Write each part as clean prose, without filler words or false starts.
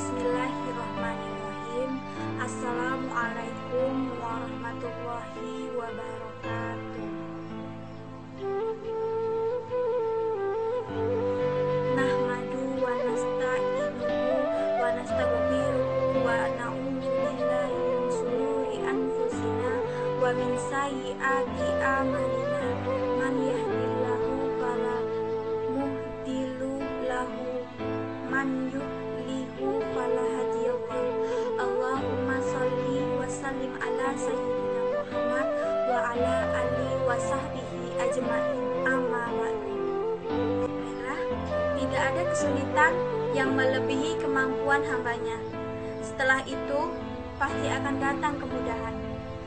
Bismillahirrahmanirrahim. Assalamualaikum warahmatullahi wabarakatuh. Nahmadu wa nasta'inuhu wa nastaghfiruhu wa na'udzu billahi min shururi anfusina wa min sayyiati a'malina. Man yahdihillahu fala mudilla lahu man yudlil fala hadiyalah. Allahumma shalli wa sallim ala sayyidina Muhammad wa ala alihi wa sahbihi ajmain. Amma ba'du. Tidak ada kesulitan yang melebihi kemampuan hambanya. Setelah itu pasti akan datang kemudahan.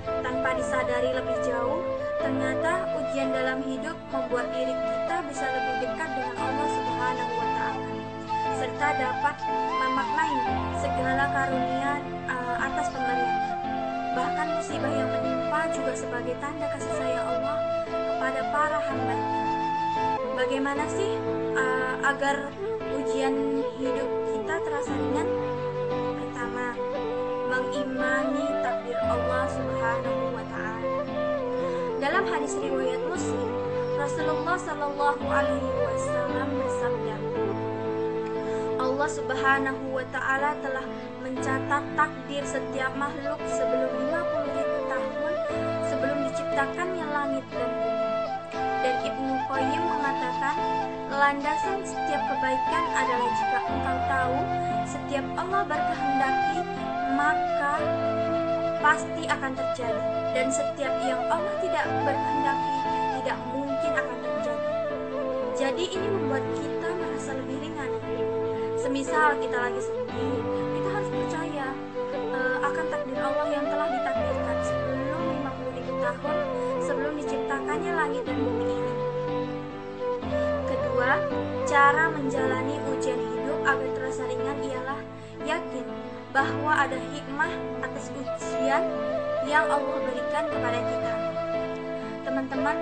Tanpa disadari lebih jauh, ternyata ujian dalam hidup membuat diri kita bisa lebih dekat dengan Allah Subhanahu wa Ta'ala, serta dapat memaknai segala karunia atas pemberiannya. Bahkan musibah yang menimpa juga sebagai tanda kasih sayang Allah kepada para hamba-Nya. Bagaimana sih agar ujian hidup kita terasa ringan? Pertama, mengimani takdir Allah Subhanahu wa Ta'ala. Dalam hadis riwayat Muslim, Rasulullah Shallallahu Alaihi Wasallam bersabda, Allah Subhanahu wa Ta'ala telah mencatat takdir setiap makhluk sebelum 50.000 tahun sebelum diciptakannya langit dan bumi. Dan Ibnu Qayyim mengatakan, landasan setiap kebaikan adalah jika engkau tahu setiap Allah berkehendaki maka pasti akan terjadi, dan setiap yang Allah tidak berkehendaki tidak mungkin akan terjadi. Jadi ini membuat kita merasa lebih ringan. Semisal kita lagi sedih, kita harus percaya akan takdir Allah yang telah ditakdirkan sebelum 50.000 tahun sebelum diciptakannya langit dan bumi ini. Kedua, cara menjalani ujian hidup agar terasa ringan ialah yakin bahwa ada hikmah atas ujian yang Allah berikan kepada kita. Teman-teman,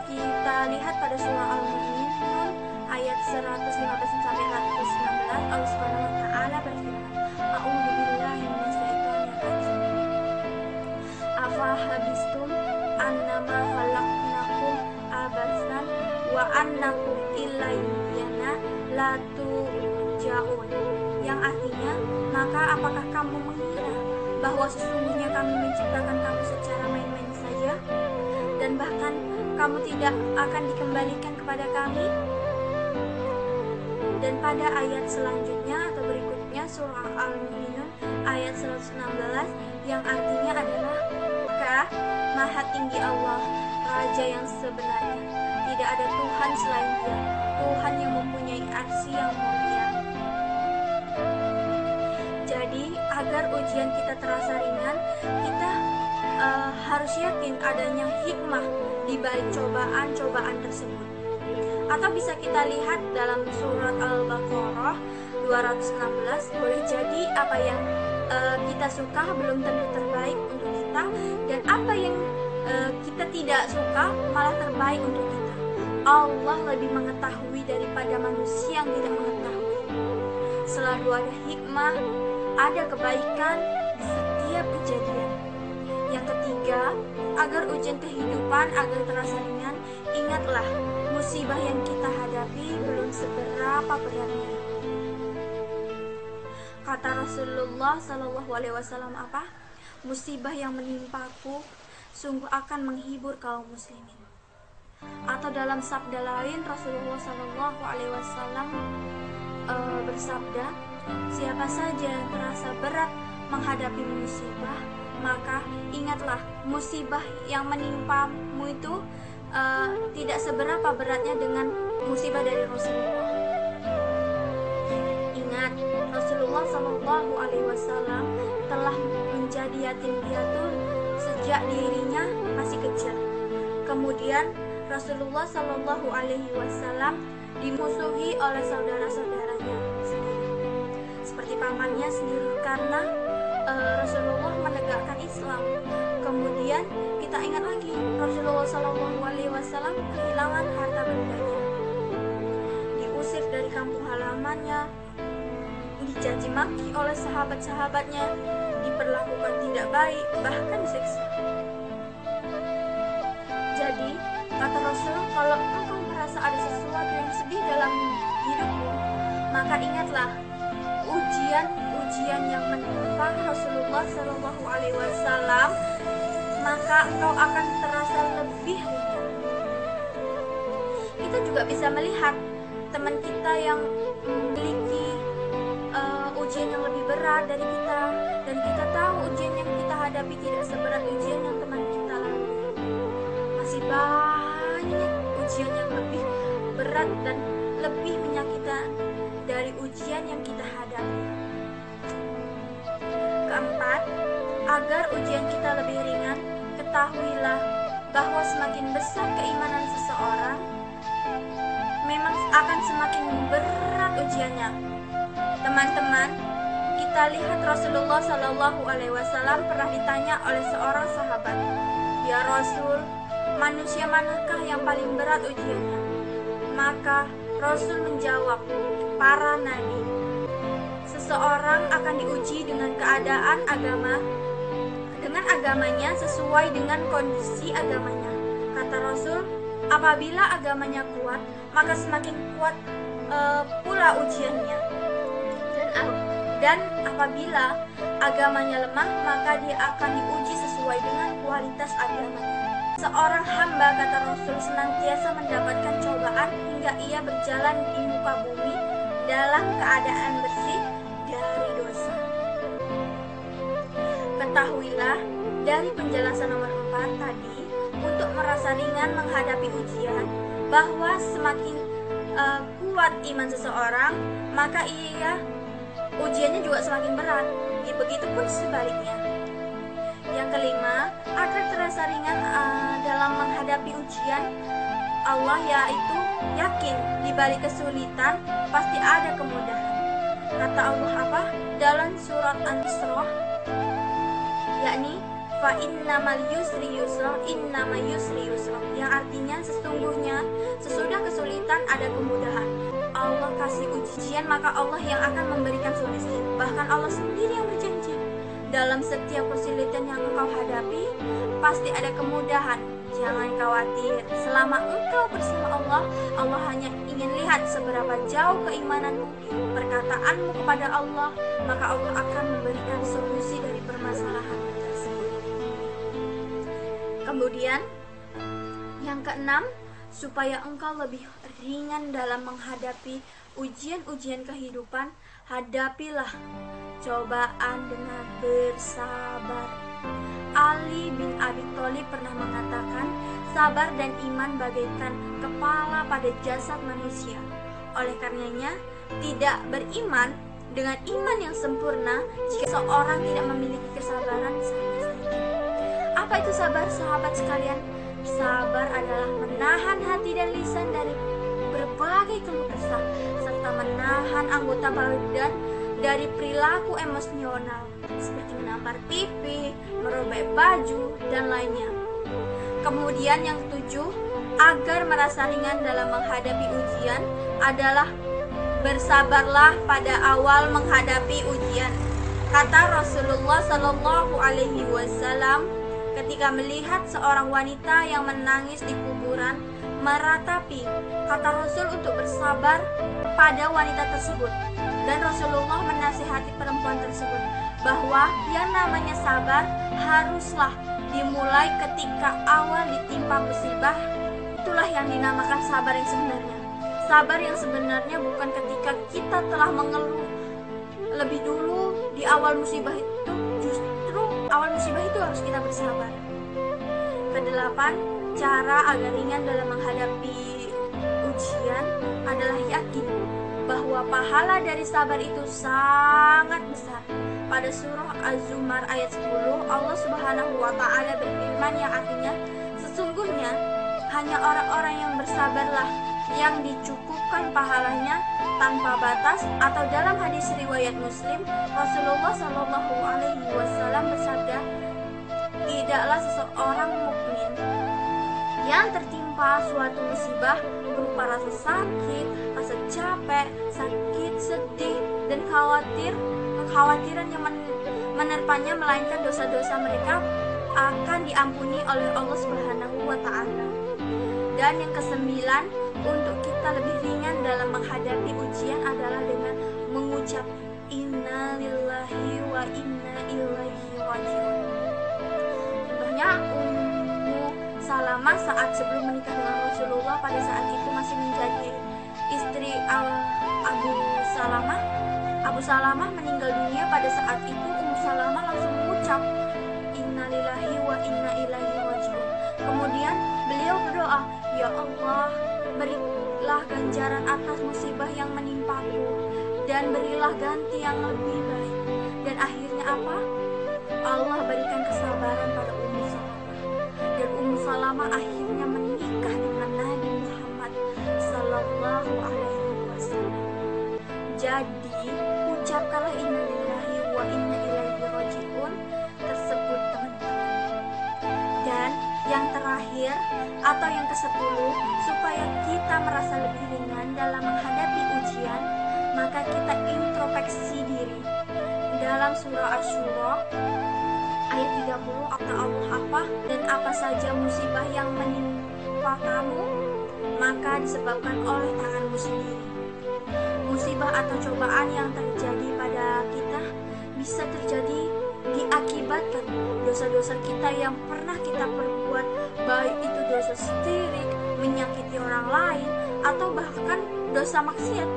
kita lihat pada surah Al-Mu'minun ayat 115-116, Allah Subhanahu wa Ta'ala berfirman, A'udzu billahi minasyaitonir rajim. Afa habistum annama khalaqnakum abasan wa annakum ilaina la turja'un. Yang artinya, maka apakah kamu mengira bahwa sesungguhnya kami menciptakan kamu secara main-main saja, dan bahkan kamu tidak akan dikembalikan kepada kami? Dan pada ayat selanjutnya atau berikutnya, surah Al-Mu'minun ayat 116, yang artinya adalah, maka Maha Tinggi Allah, Raja yang sebenarnya, tidak ada Tuhan selain Dia, Tuhan yang mempunyai arsy yang mulia. Jadi agar ujian kita terasa ringan, kita harus yakin adanya hikmah di balik cobaan-cobaan tersebut. Atau bisa kita lihat dalam surat Al-Baqarah 216, boleh jadi apa yang kita suka belum tentu terbaik untuk kita, dan apa yang kita tidak suka malah terbaik untuk kita. Allah lebih mengetahui daripada manusia yang tidak mengetahui. Selalu ada hikmah, ada kebaikan di setiap kejadian. Yang ketiga, agar ujian kehidupan agar terasa ringan, ingatlah musibah yang kita hadapi belum seberapa beratnya. Kata Rasulullah Shallallahu Alaihi Wasallam apa? Musibah yang menimpaku sungguh akan menghibur kaum muslimin. Atau dalam sabda lain, Rasulullah Shallallahu Alaihi Wasallam bersabda, siapa saja yang terasa berat menghadapi musibah, maka ingatlah musibah yang menimpamu itu tidak seberapa beratnya dengan musibah dari Rasulullah. Ingat, Rasulullah Shallallahu Alaihi Wasallam telah menjadi yatim piatu sejak dirinya masih kecil. Kemudian Rasulullah Shallallahu Alaihi Wasallam dimusuhi oleh saudara-saudaranya sendiri, seperti pamannya sendiri, karena Rasulullah menegakkan Islam. Kemudian kita ingat lagi, Rasulullah Shallallahu Alaihi Wasallam kehilangan harta bendanya, diusir dari kampung halamannya, dicaci maki oleh sahabat-sahabatnya, diperlakukan tidak baik, bahkan disiksa. Jadi, kata Rasul, kalau engkau merasa ada sesuatu yang sedih dalam hidupmu, maka ingatlah ujian yang menimpa Rasulullah Shallallahu Alaihi Wasallam, maka engkau akan terasa lebih ringan. Kita juga bisa melihat teman kita yang memiliki ujian yang lebih berat dari kita, dan kita tahu ujian yang kita hadapi tidak seberat ujian yang teman kita lalui. Masih banyak ujian yang lebih berat dan lebih menyakitkan dari ujian yang kita hadapi. Keempat, agar ujian kita lebih ringan, ketahuilah bahwa semakin besar keimanan seseorang, memang akan semakin berat ujiannya. Teman-teman, kita lihat Rasulullah Shallallahu Alaihi Wasallam pernah ditanya oleh seorang sahabat, "Ya Rasul, manusia manakah yang paling berat ujiannya?" Maka Rasul menjawab, "Para nabi. Seseorang akan diuji dengan keadaan agamanya sesuai dengan kondisi agamanya." Kata Rasul, apabila agamanya kuat, maka semakin kuat pula ujiannya. Dan apabila agamanya lemah, maka dia akan diuji sesuai dengan kualitas agamanya. Seorang hamba, kata Rasul, senantiasa mendapatkan cobaan hingga ia berjalan di muka bumi dalam keadaan bersih dari dosa. Ketahuilah dari penjelasan nomor 4 tadi, untuk merasa ringan menghadapi ujian, bahwa semakin kuat iman seseorang, maka ujiannya juga semakin berat. Begitupun sebaliknya. Yang kelima, agar terasa ringan dalam menghadapi ujian Allah, yaitu yakin di balik kesulitan pasti ada kemudahan. Kata Allah apa? Dalam surat An-Isra, yakni fa innamal yusri yusra, innama yusri yusra, yang artinya sesungguhnya sesudah kesulitan ada kemudahan. Allah kasih ujian, maka Allah yang akan memberikan solusi. Bahkan Allah sendiri yang berjanji, dalam setiap kesulitan yang engkau hadapi pasti ada kemudahan. Jangan khawatir, selama engkau bersama Allah, Allah hanya ingin lihat seberapa jauh keimananmu, perkataanmu kepada Allah, maka Allah akan memberikan solusi dari permasalahan tersebut. Kemudian yang keenam, supaya engkau lebih ringan dalam menghadapi ujian-ujian kehidupan, hadapilah cobaan dengan bersabar. Ali bin Abi Thalib pernah mengatakan, sabar dan iman bagaikan kepala pada jasad manusia. Oleh karenanya, tidak beriman dengan iman yang sempurna jika seorang tidak memiliki kesabaran sama saja. Apa itu sabar, sahabat sekalian? Sabar adalah menahan hati dan lisan dari berbagai keluh kesah, serta menahan anggota badan dari perilaku emosional seperti menampar pipi, merobek baju, dan lainnya. Kemudian yang ketujuh, agar merasa ringan dalam menghadapi ujian adalah bersabarlah pada awal menghadapi ujian. Kata Rasulullah Shallallahu Alaihi Wasallam, ketika melihat seorang wanita yang menangis di kuburan, meratapi, kata Rasul untuk bersabar pada wanita tersebut. Dan Rasulullah menasihati perempuan tersebut bahwa yang namanya sabar haruslah dimulai ketika awal ditimpa musibah. Itulah yang dinamakan sabar yang sebenarnya. Sabar yang sebenarnya bukan ketika kita telah mengeluh. Lebih dulu di awal musibah itu, justru awal musibah itu harus kita bersabar. Kedelapan, cara agar ringan dalam menghadapi ujian adalah yakin bahwa pahala dari sabar itu sangat besar. Pada surah Az-Zumar ayat 10, Allah Subhanahu wa taala berfirman yang artinya, sesungguhnya hanya orang-orang yang bersabarlah yang dicukupkan pahalanya tanpa batas. Atau dalam hadis riwayat Muslim, Rasulullah Shallallahu Alaihi Wasallam bersabda, tidaklah seseorang mukmin yang tertimpa suatu musibah berupa rasa sakit, rasa capek, sakit, sedih, dan kekhawatiran yang menerpanya, melainkan dosa-dosa mereka akan diampuni oleh Allah Subhanahu wa Ta'ala. Dan yang kesembilan, untuk kita lebih ringan dalam menghadapi ujian adalah dengan mengucap inna lillahi wa inna ilaihi rajiun. Contohnya Ummu Salamah saat sebelum menikah dengan Rasulullah, pada saat itu masih menjadi istri Abu Salamah meninggal dunia. Pada saat itu Ummu Salamah langsung mengucap inna lillahi wa inna ilaihi rajiun. Kemudian beliau berdoa, ya Allah, berilah ganjaran atas musibah yang menimpaku dan berilah ganti yang lebih baik. Dan akhirnya apa? Allah berikan kesabaran pada Ummu Salamah, dan Ummu Salamah akhirnya menikah dengan Nabi Muhammad sallallahu alaihi wasallam. Jadi ucapkanlah inna lillahi wa inna ilaihi rajiun tersebut, teman-teman. Dan yang terakhir atau yang ke-10, supaya kita merasa lebih ringan dalam menghadapi ujian, maka kita introspeksi diri. Dalam surah Asy-Syura ayat 30, kata Allah, apa dan apa saja musibah yang menimpa kamu, maka disebabkan oleh tanganmu sendiri. Musibah atau cobaan yang terjadi pada kita bisa terjadi diakibatkan dosa-dosa kita yang pernah kita perbuat, baik itu dosa syirik, menyakiti orang lain, atau bahkan dosa maksiat,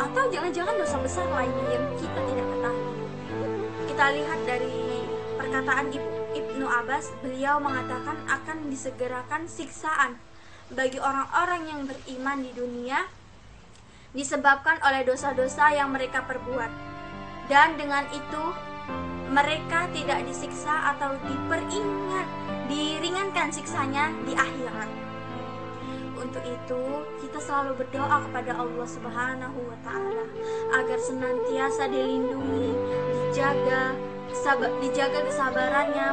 atau jangan-jangan dosa besar lainnya yang kita tidak ketahui. Kita lihat dari perkataan Ibnu Abbas, beliau mengatakan akan disegerakan siksaan bagi orang-orang yang beriman di dunia disebabkan oleh dosa-dosa yang mereka perbuat, dan dengan itu mereka tidak disiksa atau diringankan siksanya di akhirat. Untuk itu kita selalu berdoa kepada Allah Subhanahu wa Ta'ala agar senantiasa dilindungi, dijaga kesabarannya,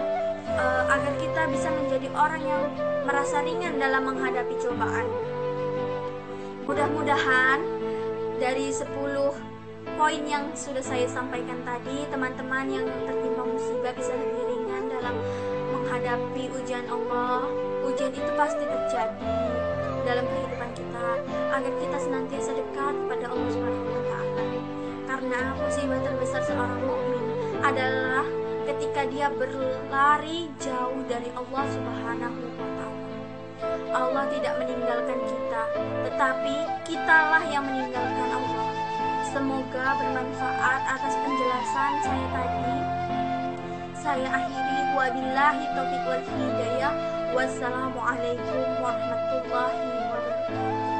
agar kita bisa menjadi orang yang merasa ringan dalam menghadapi cobaan. Mudah-mudahan dari 10 poin yang sudah saya sampaikan tadi, teman-teman yang tertimpa musibah bisa lebih ringan dalam menghadapi ujian Allah. Ujian itu pasti terjadi dalam kehidupan kita, agar kita senantiasa dekat kepada Allah Subhanahu wa Ta'ala. Karena musibah terbesar seorang mukmin adalah ketika dia berlari jauh dari Allah Subhanahu wa Ta'ala. Allah tidak meninggalkan kita, tetapi kitalah yang meninggalkan Allah. Semoga bermanfaat atas penjelasan saya tadi. Saya akhiri, wabillahi taufiq wal hidayah. Wassalamualaikum warahmatullahi wabarakatuh.